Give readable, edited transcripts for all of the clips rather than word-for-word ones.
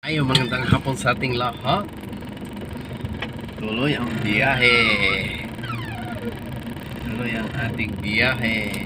Ay, magandang hapon sa ating lahat. Tuloy ang biyahe. Tuloy ang ating biyahe.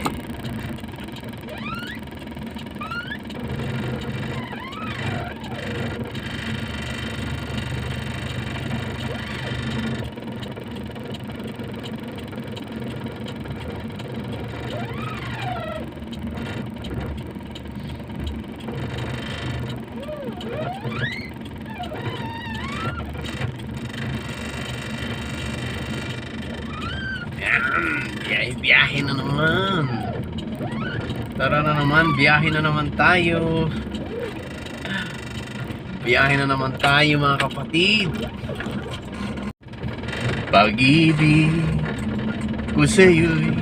Biyahe na naman. Tara na naman, biyahe na naman tayo. Biyahe na naman tayo mga kapatid. Pag-ibig ko sa'yo'y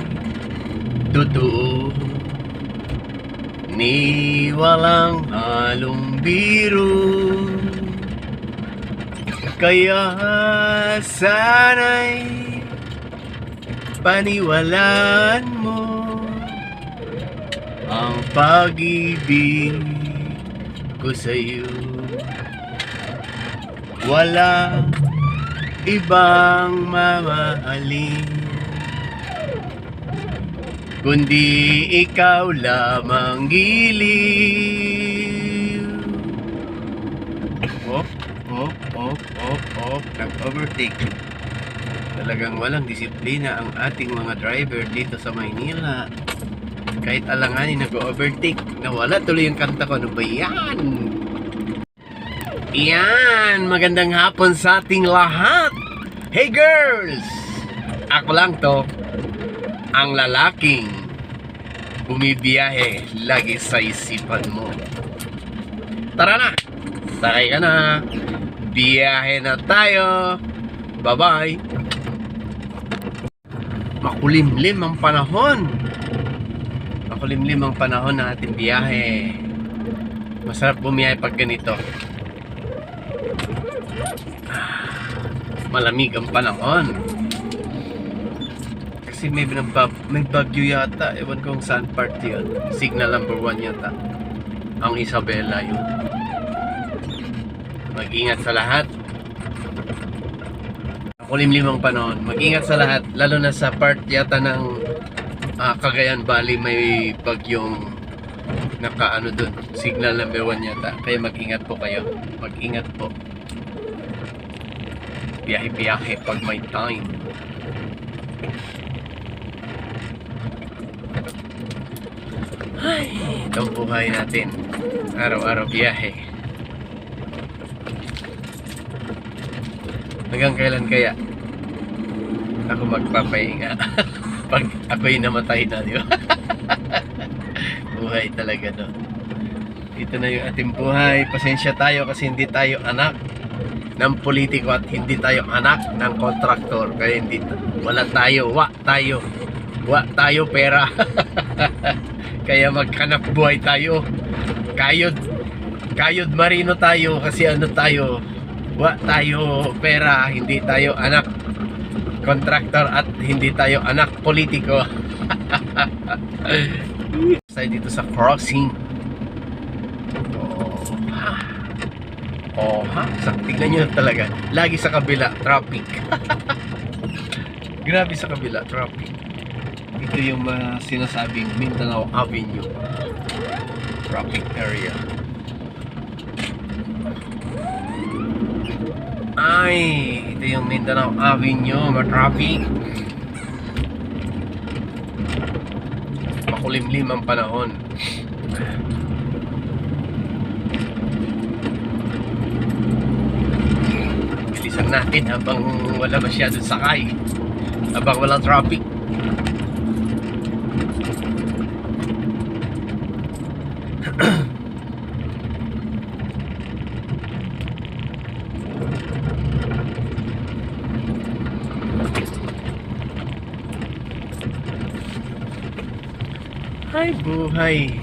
totoo, ni walang halong biro. Kaya sana'y paniwalaan mo ang pag-ibig ko sa'yo. Wala ibang mamahalin kundi ikaw lamang giliw. Nag-overtake. Talagang walang disiplina ang ating mga driver dito sa Maynila. Kahit alanganin nag-overtake, nawala tuloy yung kanta ko. Ano ba yan? Yan, magandang hapon sa ating lahat. Hey girls! Ako lang to, ang lalaking bumibiyahe lagi sa isipan mo. Tara na! Sakay ka na! Biyahe na tayo! Bye-bye! Makulimlim ang panahon. Makulimlim ang panahon ng ating biyahe. Masarap bumiyahe pag ganito. Malamig ang panahon. Kasi may bagyo yata. Ewan kung saan part yun. Signal number 1 yata. Ang Isabela yun. Mag-ingat sa lahat. Makulimlim ang panahon. Mag-ingat sa lahat. Lalo na sa part yata ng Cagayan Valley, may bagyong nakaano dun. Signal number 1 yata. Kaya mag-ingat po kayo. Mag-ingat po. Biyahe-biyahe pag may time. Ay, itong buhay natin. Araw-araw biyahe. Hanggang kailan kaya ako magpapahinga? Pag ako'y namatay na, di ba? Buhay talaga, no? Ito na yung ating buhay. Pasensya tayo kasi hindi tayo anak ng politiko at hindi tayo anak ng kontraktor. Kaya hindi, wala tayo, wa tayo pera. Kaya maghanap buhay tayo. Kayod marino tayo kasi ano tayo, wa tayo pera, hindi tayo anak kontraktor at hindi tayo anak politiko. Tayo dito sa crossing. Tignan nyo talaga, lagi sa kabila traffic. Grabe sa kabila traffic. Ito yung sinasabing Mindanao Avenue traffic area. Ay, ito yung Mindanao Avenue, ma-traffic. Makulimlim ang panahon. Bilisan natin habang wala masyadong sakay, habang walang traffic. Ay, buhay.